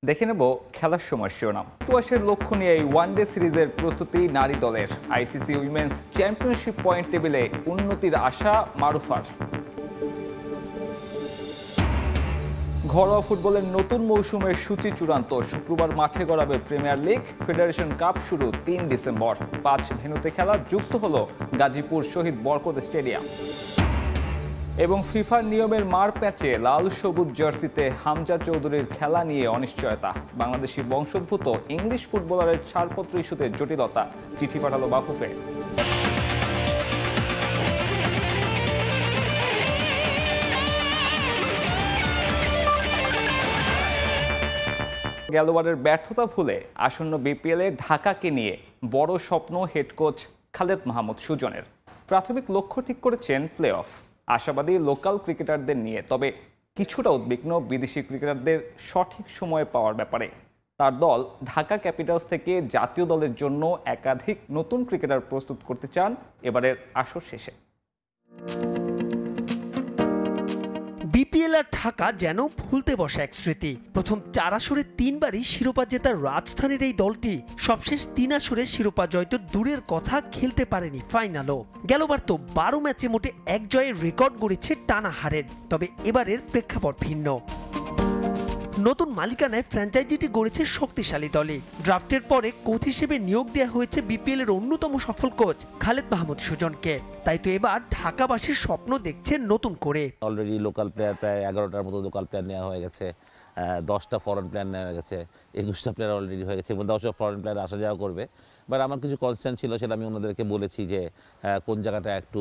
দেখে নেব খেলার সময় শিরোনাম। কুয়াশের লক্ষ্য নিয়ে এই ওয়ানডে সিরিজের প্রস্তুতি নারী দলের। আইসিসি উইমেন্স চ্যাম্পিয়নশিপ পয়েন্ট টেবিলে উন্নতির আশা মারুফার। ঘরোয়া ফুটবলের নতুন মৌসুমের সূচি চূড়ান্ত। শুক্রবার মাঠে গড়াবে প্রিমিয়ার লিগ। ফেডারেশন কাপ শুরু ৩ ডিসেম্বর। ৫ ভেন্যুতে খেলা যুক্ত হলো গাজীপুর শহীদ বরকত স্টেডিয়াম। এবং ফিফার নিয়মের মার প্যাচে লাল সবুজ জার্সিতে হামজা চৌধুরীর খেলা নিয়ে অনিশ্চয়তা। বাংলাদেশি বংশোদ্ভূত ইংলিশ ফুটবলারের ছাড়পত্র ইস্যুতে জটিলতা, চিঠি পাঠালো বাফুফে। গেলবারের ব্যর্থতা ভুলে আসন্ন বিপিএলে ঢাকাকে নিয়ে বড় স্বপ্ন হেড কোচ খালেদ মাহমুদ সুজনের। প্রাথমিক লক্ষ্য ঠিক করেছেন প্লে অফ। আশাবাদী লোকাল ক্রিকেটারদের নিয়ে, তবে কিছুটা উদ্বিগ্ন বিদেশি ক্রিকেটারদের সঠিক সময়ে পাওয়ার ব্যাপারে। তার দল ঢাকা ক্যাপিটালস থেকে জাতীয় দলের জন্য একাধিক নতুন ক্রিকেটার প্রস্তুত করতে চান এবারের আসর শেষে। বিপিএল আর ঢাকা যেন ভুলতে বসা এক স্মৃতি। প্রথম ৪ আসরে ৩বারই শিরোপা জেতার রাজধানীর এই দলটি সবশেষ ৩ আসরে শিরোপা জয় তো দূরের কথা, খেলতে পারেনি ফাইনালও। গেলবার তো ১২ ম্যাচে মোটে ১ জয়ের রেকর্ড গড়েছে টানা হারের। তবে এবারের প্রেক্ষাপট ভিন্ন। নতুন মালিকানায় ফ্র্যাঞ্চাইজিটি গড়েছে শক্তিশালী দলে। ড্রাফটের পরে কোচ হিসেবে নিয়োগ দেওয়া হয়েছে বিপিএল এর অন্যতম সফল কোচ খালেদ মাহমুদ সুজনকে। তাই তো এবার ঢাকাবাসীর স্বপ্ন দেখছেন নতুন করে। অলরেডি লোকাল প্লেয়ার প্রায় ১১টার মতো লোকাল প্লেয়ার নেওয়া হয়ে গেছে, 10টা ফরেন প্লেয়ার নেওয়া হয়ে গেছে, 21টা প্লেয়ার অলরেডি হয়ে গেছে এবং 10টা ফরেন প্লেয়ার আসা যাওয়া করবে। বাট আমার কিছু কনসার্ন ছিল, সেটা আমি অন্যদেরকে বলেছি যে কোন জায়গাটা একটু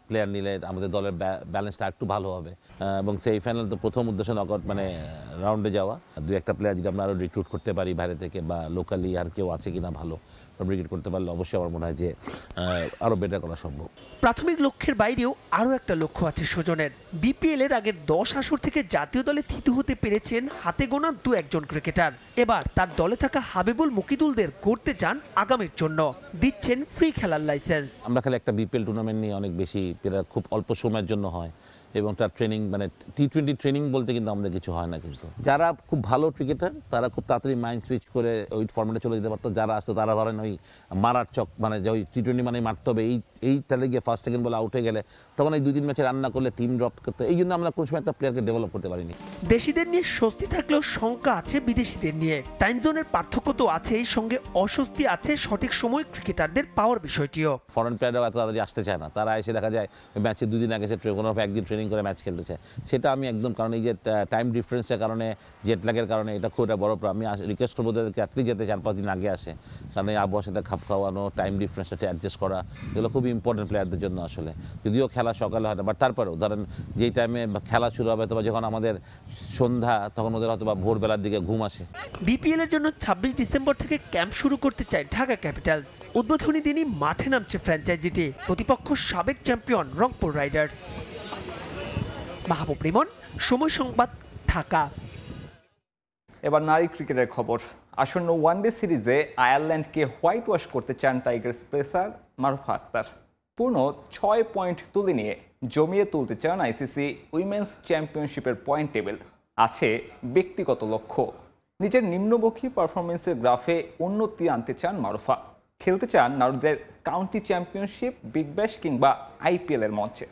প্লেয়ার নিলে আমাদের দলের ব্যালেন্সটা একটু ভালো হবে। এবং সেই ফাইনাল তো প্রথম উদ্দেশ্য নকআউট মানে রাউন্ডে যাওয়া। ২-১টা প্লেয়ার যদি আমরা আরও রিক্রুট করতে পারি বাইরে থেকে, বা লোকালি আর কেউ আছে কিনা ভালো রিক্রুট করতে পারলে অবশ্যই আমার মনে হয় যে আরও বেটার করা সম্ভব। প্রাথমিক লক্ষ্যের বাইরেও আরও একটা লক্ষ্য আছে সুজনের। বিপিএল এর আগের 10 আসর থেকে জাতীয় দলে থিতু হতে পেরেছেন হাতে গোনা ২-১ জন ক্রিকেটার। এবার তার দলে থাকা হাবিবুল মুকিদুলদের গড়তে চান আগামীর জন্য, দিচ্ছেন ফ্রি খেলার লাইসেন্স। আমরা খালি একটা বিপিএল টুর্নামেন্ট নিয়ে অনেক বেশি, এটা খুব অল্প সময়ের জন্য হয় এবং তার ট্রেনিং মানে টি-20 ট্রেনিং বলতে কিন্তু আমাদের কিছু হয় না। কিন্তু যারা খুব ভালো ক্রিকেটার তারা খুব তাড়াতাড়ি মাইন্ড সুইচ করে ওই ফর্মেটে চলে যেতে পারতো। যারা আসতো তারা ধরেন ওই মারার চক, মানে যে ওই টি-20 মানে মারতে হবে, এই তাহলে গিয়ে ফার্স্ট সেকেন্ড বলে আউট হয়ে গেলে তখন এই 2-3 ম্যাচে রান না করলে টিম ড্রপ করতে। এই জন্য আমরা কোনো সময় একটা প্লেয়ারকে ডেভেলপ করতে পারিনি। দেশিদের নিয়ে স্বস্তি থাকলেও শঙ্কা আছে বিদেশিদের নিয়ে। টাইম জোনের পার্থক্য তো আছেই, সঙ্গে অস্বস্তি আছে সঠিক সময় ক্রিকেটারদের পাওয়ার বিষয়টিও। ফরেন প্লেয়াররাও এত তাড়াতাড়ি আসতে চায় না, তারা এসে দেখা যায় ম্যাচে 2 দিন আগে এসে কোনোভাবে একদিন ট্রেনিং করে ম্যাচ খেলতে চায়। সেটা আমি একদম, কারণ এই যে টাইম ডিফারেন্সের কারণে, জেট ল্যাগের কারণে এটা খুব একটা বড় প্রবলেম। আমি রিকোয়েস্ট করবো তাদেরকে অ্যাটলিস্ট যেতে 4-5 দিন আগে আসে, কারণ এই আবহাওয়ার সাথে খাপ খাওয়ানো, টাইম ডিফারেন্সটা অ্যাডজাস্ট করা, এগুলো খুবই ইম্পর্টেন্ট প্লেয়ারদের জন্য আসলে। যদিও খেলা সকালে হয় না, বাট তারপরেও ধরেন যেই টাইমে খেলা শুরু হবে অথবা যখন আমাদের সন্ধ্যা, তখন ওদের হয়তো বা ভোরবেলার দিকে ঘুম আসে। বিপিএল এর জন্য ২৬ ডিসেম্বর থেকে ক্যাম্প শুরু করতে চায় ঢাকা ক্যাপিটালস। উদ্বোধনী দিনই মাঠে নামছে ফ্র্যাঞ্চাইজিটি, প্রতিপক্ষ সাবেক চ্যাম্পিয়ন রংপুর রাইডার্স। মাহবুব রিমন, সময় সংবাদ, ঢাকা। এবার নারী ক্রিকেটের খবর। আসন্ন ওয়ানডে সিরিজে আয়ারল্যান্ডকে হোয়াইট ওয়াশ করতে চান টাইগার্স পেসার মারুফা আক্তার। পূর্ণ ৬ পয়েন্ট তুলে নিয়ে জমিয়ে তুলতে চান আইসিসি উইমেন্স চ্যাম্পিয়নশিপের পয়েন্ট টেবিল। আছে ব্যক্তিগত লক্ষ্য, নিজের নিম্নমুখী পারফরমেন্সের গ্রাফে উন্নতি আনতে চান মারুফা। খেলতে চান নারীদের কাউন্টি চ্যাম্পিয়নশিপ, বিগ ব্যাশ কিংবা আইপিএল এর মঞ্চে।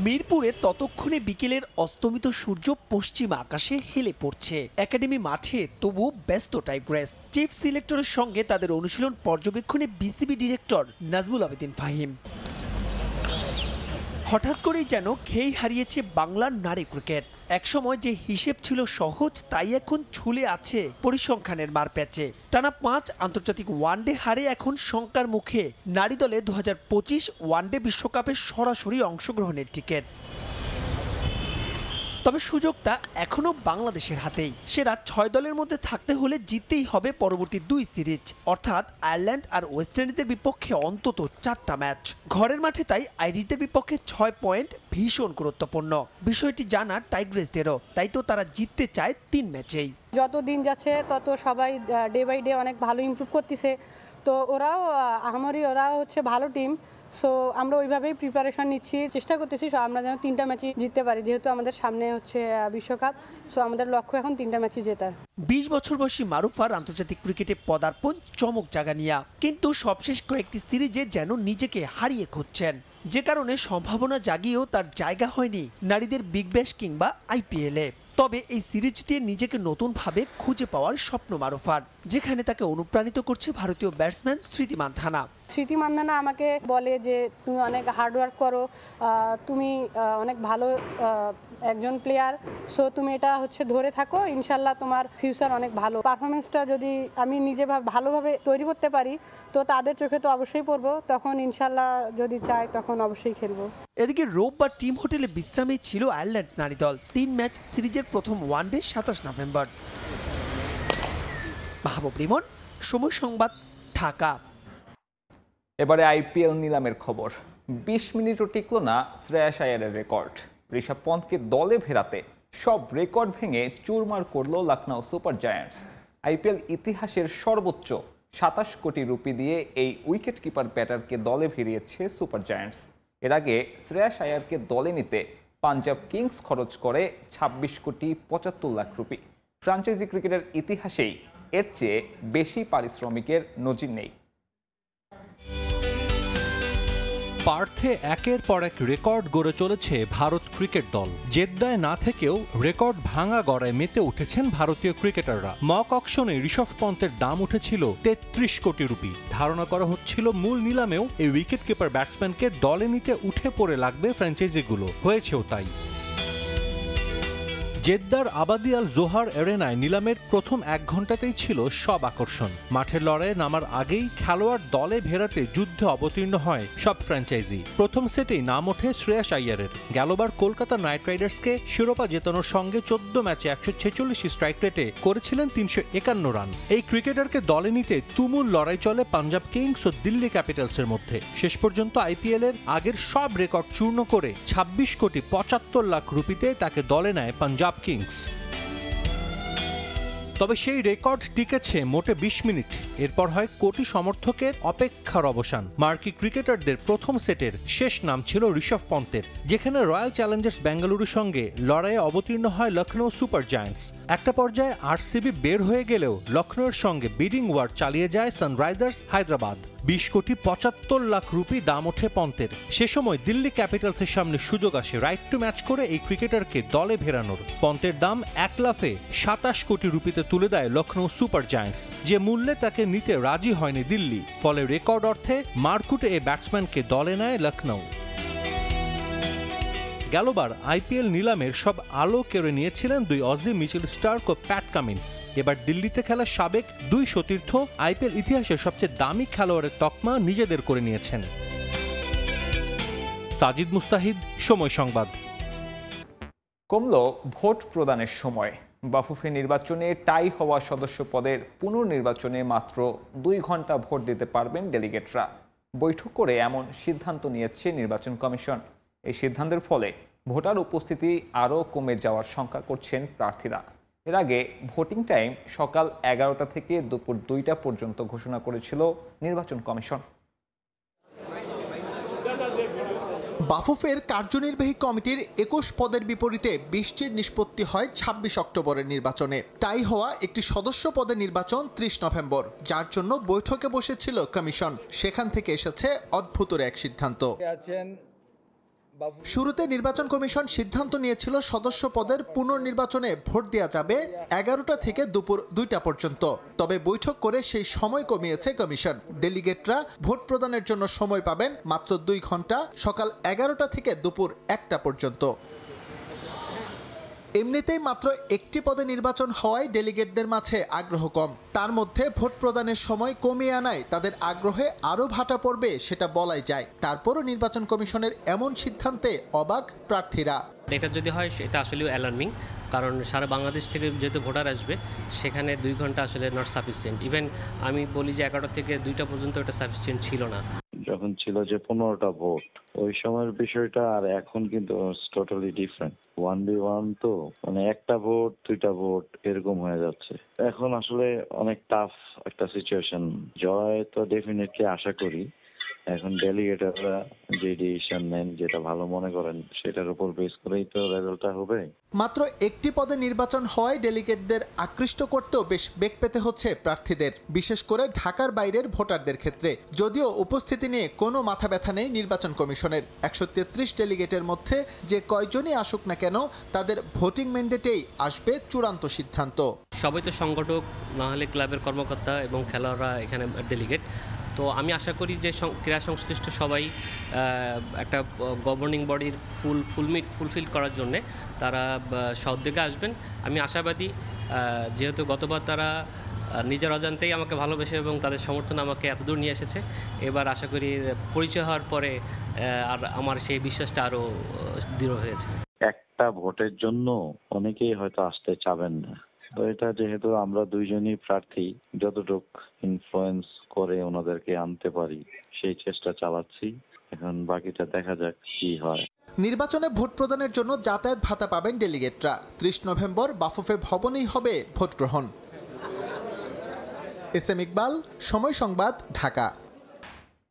মিরপুরে ততক্ষণে বিকেলের অস্তমিত সূর্য পশ্চিম আকাশে হেলে পড়ছে। একাডেমি মাঠে তবু ব্যস্ত টাইগ্রেস। চিফ সিলেক্টরের সঙ্গে তাদের অনুশীলন পর্যবেক্ষণে বিসিবি ডিরেক্টর নাজমুল আবেদিন ফাহিম। হঠাৎ করেই যেন খেই হারিয়েছে বাংলার নারী ক্রিকেট। একসময় যে হিসেব ছিল সহজ, তাই এখন ঝুলে আছে পরিসংখ্যানের মারপ্যাচে। টানা 5 আন্তর্জাতিক ওয়ানডে হারে এখন শঙ্কার মুখে নারী দলে 2025 ওয়ানডে বিশ্বকাপে সরাসরি অংশগ্রহণের টিকিট। তবে সুযোগটা এখনো বাংলাদেশের হাতেই। সেরা 6 দলের মধ্যে থাকতে হলে জিততেই হবে পরবর্তী 2 সিরিজ, অর্থাৎ আয়ারল্যান্ড আর ওয়েস্ট ইন্ডিজের বিপক্ষে অন্তত 4টা ম্যাচ। ঘরের মাঠে তাই আইরিশদের বিপক্ষে 6 পয়েন্ট ভীষণ গুরুত্বপূর্ণ। বিষয়টি জানা টাইগ্রেসদেরও, তাই তো তারা জিততে চায় 3 ম্যাচেই। যত দিন যাচ্ছে তত সবাই ডে বাই ডে অনেক ভালো ইমপ্রুভ করতেছে। তো ওরাও ওরা হচ্ছে ভালো টিম, সো আমরা ওইভাবেই প্রিপারেশন নিচ্ছি, চেষ্টা করতেছি আমরা যেন 3টা ম্যাচই জিততে পারি, যেহেতু আমাদের সামনে হচ্ছে বিশ্বকাপ। সো আমাদের লক্ষ্য এখন 3টা ম্যাচই জেতার। 20 বছর বয়সী মারুফার আন্তর্জাতিক ক্রিকেটে পদার্পণ চমক জাগানিয়া, কিন্তু সবশেষ কয়েকটি সিরিজে যেন নিজেকে হারিয়ে খুঁজছেন, যে কারণে সম্ভাবনা জাগিয়েও তার জায়গা হয়নি নারীদের বিগ ব্যাশ কিংবা আইপিএলে। তবে এই সিরিজ দিয়ে নিজেকে নতুনভাবে খুঁজে পাওয়ার স্বপ্ন মারুফার, যেখানে তাকে অনুপ্রাণিত করছে ভারতীয় ব্যাটসম্যান স্মৃতি মান্ধানা। স্মৃতি মান্ধানা আমাকে বলে যে তুমি অনেক হার্ডওয়ার্ক করো, তুমি অনেক ভালো একজন প্লেয়ার, সো তুমি এটা হচ্ছে ধরে থাকো, ইনশাল্লাহ তোমার ফিউচার অনেক ভালো। পারফরমেন্সটা যদি আমি নিজে ভালোভাবে তৈরি করতে পারি তো তাদের চোখে তো অবশ্যই পড়বো, তখন ইনশাল্লাহ যদি চাই তখন অবশ্যই খেলবো। এদিকে রোববার টিম হোটেলে বিশ্রামে ছিল আয়ারল্যান্ড নারী দল। 3 ম্যাচ সিরিজের প্রথম ওয়ানডে 27 নভেম্বর। মাহবুব রিমন, সময় সংবাদ, ঢাকা। এবারে আইপিএল নিলামের খবর। 20 মিনিটও টিকল না শ্রেয়াস আয়ারের রেকর্ড। ঋষভ পন্থকে দলে ফেরাতে সব রেকর্ড ভেঙে চুরমার করল লখনউ সুপার জায়ান্টস। আইপিএল ইতিহাসের সর্বোচ্চ 27 কোটি রুপি দিয়ে এই উইকেট কিপার ব্যাটারকে দলে ফিরিয়েছে সুপার জায়ান্টস। এর আগে শ্রেয়াস আয়ারকে দলে নিতে পাঞ্জাব কিংস খরচ করে 26 কোটি 75 লাখ রুপি। ফ্র্যাঞ্চাইজি ক্রিকেটের ইতিহাসেই এর চেয়ে বেশি পারিশ্রমিকের নজির নেই। পার্থে একের পর এক রেকর্ড গড়ে চলেছে ভারত ক্রিকেট দল। জেদ্দায় না থেকেও রেকর্ড ভাঙা গড়ায় মেতে উঠেছেন ভারতীয় ক্রিকেটাররা। মক অকশনে ঋষভ পন্থের দাম উঠেছিল 33 কোটি রুপি। ধারণা করা হচ্ছিল মূল নিলামেও এই উইকেট কিপার ব্যাটসম্যানকে দলে নিতে উঠে পড়ে লাগবে ফ্র্যাঞ্চাইজিগুলো। হয়েছেও তাই। জেদ্দার আবাদি আল জোহার এরেনায় নিলামের প্রথম 1 ঘন্টাতেই ছিল সব আকর্ষণ। মাঠের লড়াইয়ে নামার আগেই খেলোয়াড় দলে ভেড়াতে যুদ্ধে অবতীর্ণ হয় সব ফ্র্যাঞ্চাইজি। প্রথম সেটেই নাম ওঠে শ্রেয়াস আইয়ারের। গেলবার কলকাতা নাইট রাইডার্সকে শিরোপা জেতানোর সঙ্গে 14 ম্যাচে 146 স্ট্রাইক রেটে করেছিলেন 351 রান। এই ক্রিকেটারকে দলে নিতে তুমুল লড়াই চলে পাঞ্জাব কিংস ও দিল্লি ক্যাপিটালসের মধ্যে। শেষ পর্যন্ত আইপিএলের আগের সব রেকর্ড চূর্ণ করে 26 কোটি 75 লাখ রুপিতে তাকে দলে নেয় পাঞ্জাব কিংস। তবে সেই রেকর্ড টিকেছে মোটে 20 মিনিট। এরপর হয় কোটি সমর্থকের অপেক্ষার অবসান। মার্কি ক্রিকেটারদের প্রথম সেটের শেষ নাম ছিল ঋষভ পন্থের, যেখানে রয়্যাল চ্যালেঞ্জার্স বেঙ্গালুরুর সঙ্গে লড়াইয়ে অবতীর্ণ হয় লখনউ সুপার জায়ান্টস। একটা পর্যায়ে আরসিবি বের হয়ে গেলেও লখনউয়ের সঙ্গে বিডিং ওয়ার চালিয়ে যায় সানরাইজার্স হায়দ্রাবাদ। 20 কোটি 75 লাখ রুপি দাম ওঠে পন্থের। সে সময় দিল্লি ক্যাপিটালসের সামনে সুযোগ আসে রাইট টু ম্যাচ করে এই ক্রিকেটারকে দলে ফেরানোর। পন্থের দাম 1 লাফে 27 কোটি রুপিতে তুলে দেয় লখনউ সুপার জায়ান্টস, যে মূল্যে তাকে নিতে রাজি হয়নি দিল্লি। ফলে রেকর্ড অর্থে মারকুটে এই ব্যাটসম্যানকে দলে নেয় লখনউ। গেলবার আইপিএল নিলামের সব আলো কেড়ে নিয়েছিলেন 2 অজি মিচেল স্টার্ক ও প্যাট কামিন্স। এবার দিল্লিতে খেলা সাবেক 2 সতীর্থ আইপিএল ইতিহাসের সবচেয়ে দামি খেলোয়াড়ের তকমা নিজেদের করে নিয়েছেন। সাজিদ মুস্তাহিদ, সময় সংবাদ। কমল ভোট প্রদানের সময়। বাফুফে নির্বাচনে টাই হওয়া সদস্য পদের পুনর্নির্বাচনে মাত্র 2 ঘন্টা ভোট দিতে পারবেন ডেলিগেটরা। বৈঠক করে এমন সিদ্ধান্ত নিয়েছে নির্বাচন কমিশন। এই সিদ্ধান্তের ফলে ভোটার উপস্থিতি আরও কমে যাওয়ার শঙ্কা করছেন প্রার্থীরা। এর আগে ভোটিং টাইম সকাল 11টা থেকে দুপুর 2টা পর্যন্ত ঘোষণা করেছিল নির্বাচন কমিশন। বাফুফের কার্যনির্বাহী কমিটির 21 পদের বিপরীতে 20টির নিষ্পত্তি হয় 26 অক্টোবরের নির্বাচনে। টাই হওয়া একটি সদস্য পদের নির্বাচন 30 নভেম্বর, যার জন্য বৈঠকে বসেছিল কমিশন। সেখান থেকে এসেছে অদ্ভুত এক সিদ্ধান্ত। শুরুতে নির্বাচন কমিশন সিদ্ধান্ত নিয়েছিল সদস্য পদের পুনর্নির্বাচনে ভোট দেওয়া যাবে 11টা থেকে দুপুর 2টা পর্যন্ত। তবে বৈঠক করে সেই সময় কমিয়েছে কমিশন। ডেলিগেটরা ভোট প্রদানের জন্য সময় পাবেন মাত্র 2 ঘন্টা, সকাল 11টা থেকে দুপুর 1টা পর্যন্ত। এমনিতেই মাত্র একটি পদে নির্বাচন হওয়ায় ডেলিগেটদের মাঝে আগ্রহ কম। তার মধ্যে ভোট প্রদানের সময় কমিয়ে আনায় তাদের আগ্রহে আরও ভাটা পড়বে সেটা বলাই যায়। তারপরও নির্বাচন কমিশনের এমন সিদ্ধান্তে অবাক প্রার্থীরা। এটা যদি হয় সেটা আসলে অ্যালার্মিং, কারণ সারা বাংলাদেশ থেকে যেহেতু ভোটার আসবে সেখানে 2 ঘন্টা আসলে নট সাফিসিয়েন্ট। ইভেন আমি বলি যে 11টা থেকে 2টা পর্যন্ত এটা সাফিসিয়েন্ট ছিল না। যখন ছিল যে 15টা ভোট, ওই সময়ের বিষয়টা আর এখন কিন্তু টোটালি ডিফারেন্ট। 1v1 তো মানে একটা ভোট 2টা ভোট এরকম হয়ে যাচ্ছে। এখন আসলে অনেক টাফ একটা সিচুয়েশন। জয় তো ডেফিনেটলি আশা করি, এখন ডেলিগেটররা যে ডিসিশন নেন, যেটা ভালো মনে করেন, সেটার উপর বেস করেই তো রেজাল্টটা হবে। মাত্র একটি পদে নির্বাচন হওয়ায় ডেলিগেটদের আকৃষ্ট করতেও বেশ বেগ পেতে হচ্ছে প্রার্থীদের, বিশেষ করে ঢাকার বাইরের ভোটারদের ক্ষেত্রে। যদিও উপস্থিতি নিয়ে কোনো মাথা ব্যথা নেই নির্বাচন কমিশনের। 133 ডেলিগেটের মধ্যে যে কয়জনই আসুক না কেন, তাদের ভোটিং ম্যান্ডেটেই আসবে চূড়ান্ত সিদ্ধান্ত। সবাই তো সংগঠক, না হলে ক্লাবের কর্মকর্তা এবং খেলোয়াড়রা এখানে ডেলিগেট। তো আমি আশা করি যে ক্রীড়া সংশ্লিষ্ট সবাই একটা গভর্নিং বডির ফুলফিল করার জন্যে তারা সদ্যোগে আসবেন। আমি আশাবাদী, যেহেতু গতবার তারা নিজের অজান্তেই আমাকে ভালোবেসে এবং তাদের সমর্থন আমাকে এতদূর নিয়ে এসেছে, এবার আশা করি পরিচয় হওয়ার পরে আর আমার সেই বিশ্বাসটা আরও দৃঢ় হয়েছে। একটা ভোটের জন্য অনেকেই হয়তো আসতে চাবেন না, তো এটা যেহেতু আমরা দুইজনই প্রার্থী, যতটুক ইনফ্লুয়েন্স করে ওনাদেরকে আনতে পারি সেই চেষ্টা চালাচ্ছি। এখন বাকিটা দেখা যাক কি হয়। নির্বাচনে ভোট প্রদানের জন্য যাতায়াত ভাতা পাবেন ডেলিগেটরা। 30 নভেম্বর বাফুফে ভবনেই হবে ভোট গ্রহণ। এসএম ইকবাল, সময় সংবাদ, ঢাকা।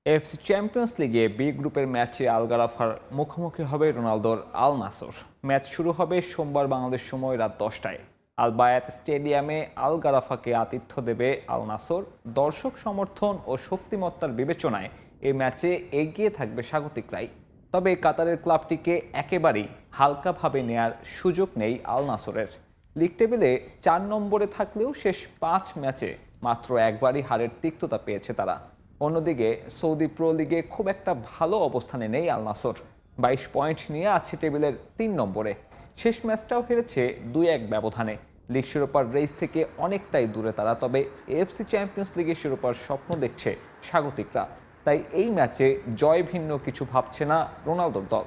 এফসি চ্যাম্পিয়ন্স লিগে বি গ্রুপের ম্যাচে আল গারাফার মুখোমুখি হবে রোনালদোর আল নাসর। ম্যাচ শুরু হবে সোমবার বাংলাদেশ সময় রাত 10টায়। আল বায়াত স্টেডিয়ামে আল গারাফাকে আতিথ্য দেবে আল নাসর। দর্শক সমর্থন ও শক্তিমত্তার বিবেচনায় এই ম্যাচে এগিয়ে থাকবে স্বাগতিকরাই। তবে কাতারের ক্লাবটিকে একেবারেই হালকাভাবে নেয়ার সুযোগ নেই আল নাসরের। লিগ টেবিলে 4 নম্বরে থাকলেও শেষ 5 ম্যাচে মাত্র একবারই হারের তিক্ততা পেয়েছে তারা। অন্যদিকে সৌদি প্রো লিগে খুব একটা ভালো অবস্থানে নেই আল নাসর। 22 পয়েন্ট নিয়ে আছে টেবিলের 3 নম্বরে। শেষ ম্যাচটাও হেরেছে 2-1 ব্যবধানে। লিগ শিরোপার রেস থেকে অনেকটাই দূরে তারা। তবে এএফসি চ্যাম্পিয়ন্স লিগের শিরোপার স্বপ্ন দেখছে স্বাগতিকরা। তাই এই ম্যাচে জয় ভিন্ন কিছু ভাবছে না রোনালদোর দল।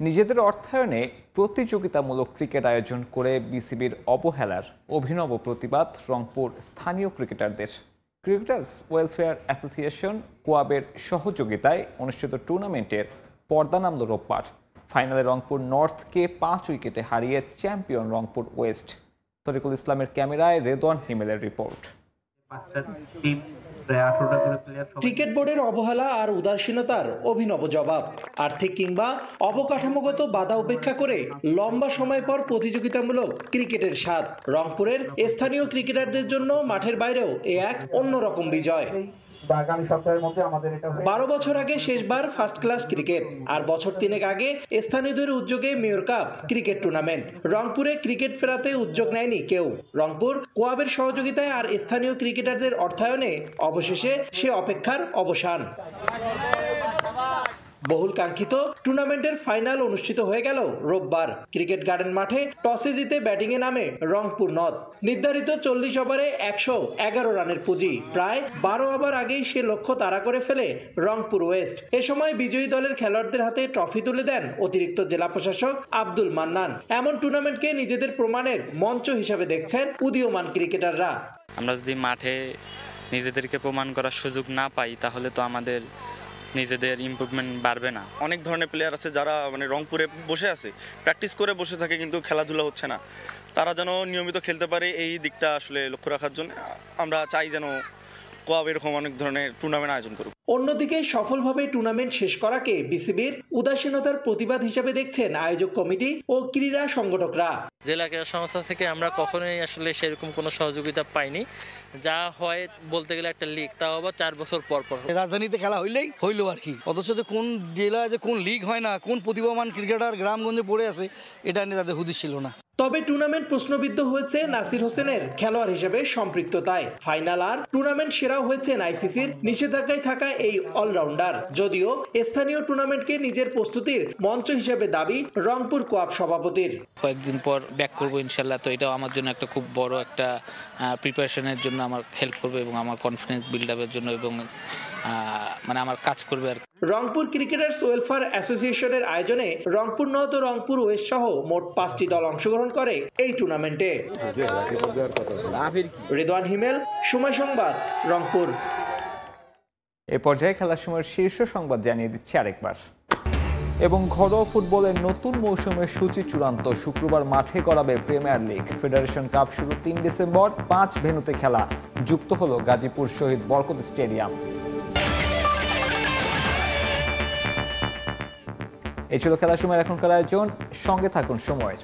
নিজেদের অর্থায়নে প্রতিযোগিতামূলক ক্রিকেট আয়োজন করে বিসিবির অবহেলার অভিনব প্রতিবাদ রংপুর স্থানীয় ক্রিকেটারদের। ক্রিকেটার্স ওয়েলফেয়ার অ্যাসোসিয়েশন কোয়াবের সহযোগিতায় অনুষ্ঠিত টুর্নামেন্টের পর্দা নামল রোববার। ফাইনালে রংপুর নর্থকে 5 উইকেটে হারিয়ে চ্যাম্পিয়ন রংপুর ওয়েস্ট। তরিকুল ইসলামের ক্যামেরায় রেদওয়ান হিমেলের রিপোর্ট। ক্রিকেট বোর্ডের অবহেলা আর উদাসীনতার অভিনব জবাব। আর্থিক কিংবা অবকাঠামোগত বাধা উপেক্ষা করে লম্বা সময় পর প্রতিযোগিতামূলক ক্রিকেটের স্বাদ। রংপুরের স্থানীয় ক্রিকেটারদের জন্য মাঠের বাইরেও এ এক অন্যরকম বিজয়। 12 বছর আগে শেষবার ফার্স্ট ক্লাস ক্রিকেট, আর বছর 3 আগে স্থানীয়দের উদ্যোগে মেয়র কাপ ক্রিকেট টুর্নামেন্ট। রংপুরে ক্রিকেট ফেরাতে উদ্যোগ নেয়নি কেউ। রংপুর কোয়াবের সহযোগিতায় আর স্থানীয় ক্রিকেটারদের অর্থায়নে অবশেষে সে অপেক্ষার অবসান। বহুল কাঙ্ক্ষিত টুর্নামেন্টের ফাইনাল অনুষ্ঠিত হয়ে গেল রোববার। ক্রিকেট গার্ডেন মাঠে টসে জিতে ব্যাটিংয়ে নামে রংপুর নর্থ। নির্ধারিত 40 ওভারে 111 রানের পুঁজি। প্রায় 12 ওভার আগেই সে লক্ষ্য তাড়া করে ফেলে রংপুর ওয়েস্ট। এ সময় বিজয়ী দলের খেলোয়াড়দের হাতে ট্রফি তুলে দেন অতিরিক্ত জেলা প্রশাসক আব্দুল মান্নান। এমন টুর্নামেন্টকে নিজেদের প্রমাণের মঞ্চ হিসেবে দেখছেন উদীয়মান ক্রিকেটাররা। আমরা যদি মাঠে নিজেদেরকে প্রমাণ করার সুযোগ না পাই, তাহলে তো আমাদের নিজেদের ইমপ্রুভমেন্ট বাড়বে না। অনেক ধরনের প্লেয়ার আছে যারা রংপুরে বসে আছে, প্র্যাকটিস করে বসে থাকে, কিন্তু খেলাধুলা হচ্ছে না। তারা যেন নিয়মিত খেলতে পারে, এই দিকটা আসলে লক্ষ্য রাখার জন্য আমরা চাই যেন কোয়াব এরকম অনেক ধরনের টুর্নামেন্ট আয়োজন করুক। অন্যদিকে সফলভাবে টুর্নামেন্ট শেষ করাকে বিসিবির উদাসীনতার প্রতিবাদ হিসেবে দেখছেন আয়োজক কমিটি ও ক্রীড়া সংগঠকরা। জেলা ক্রীড়া সংস্থা থেকে আমরা কখনোই আসলে সেরকম কোনো সহযোগিতা পাইনি। যা হয় বলতে গেলে একটা লিগ, তাও আবার 4 বছর পর পর। রাজধানীতে খেলা হইলো আর কি, অথচ যে কোন জেলা যে কোন লিগ হয় না, কোন প্রতিভাবান ক্রিকেটার গ্রামগঞ্জে পড়ে আছে, এটা নিয়ে তাদের হুদিস ছিল না। তবে টুর্নামেন্ট প্রশ্নবিদ্ধ হয়েছে নাসির হোসেনের খেলোয়াড় হিসেবে সম্পৃক্ততায়। ফাইনাল আর টুর্নামেন্ট সেরাও হয়েছেন আইসিসির নিষেধাজ্ঞায় থাকা এই অলরাউন্ডার। যদিও স্থানীয় টুর্নামেন্টকে নিজের প্রস্তুতির মঞ্চ হিসেবে দাবি রংপুর কোয়াব সভাপতির। কয়েকদিন পর ব্যাক করবো ইনশাল্লাহ, তো এটাও আমার জন্য একটা খুব বড় একটা প্রিপারেশনের জন্য আমার হেল্প করবে এবং আমার কনফিডেন্স বিল্ড আপের জন্য এবং আমার কাজ করবে আর। রংপুর ক্রিকেটার্স ওয়েলফেয়ার অ্যাসোসিয়েশনের আয়োজনে রংপুর নর্থ ও রংপুর ওয়েস্ট সহ মোট 5টি দল অংশগ্রহণ করে এই টুর্নামেন্টে। রেদওয়ান হিমেল, সময় সংবাদ, রংপুর। এ পর্যায়ে খেলার সময়ের শীর্ষ সংবাদ জানিয়ে দিচ্ছি আরেকবার। এবং ঘরোয়া ফুটবলের নতুন মৌসুমের সূচি চূড়ান্ত। শুক্রবার মাঠে গড়াবে প্রিমিয়ার লিগ। ফেডারেশন কাপ শুরু 3 ডিসেম্বর। 5 ভেন্যুতে খেলা। যুক্ত হলো গাজীপুর শহীদ বরকত স্টেডিয়াম। এই ছিল খেলার সময় এখনকার আয়োজন। সঙ্গে থাকুন সময়ের।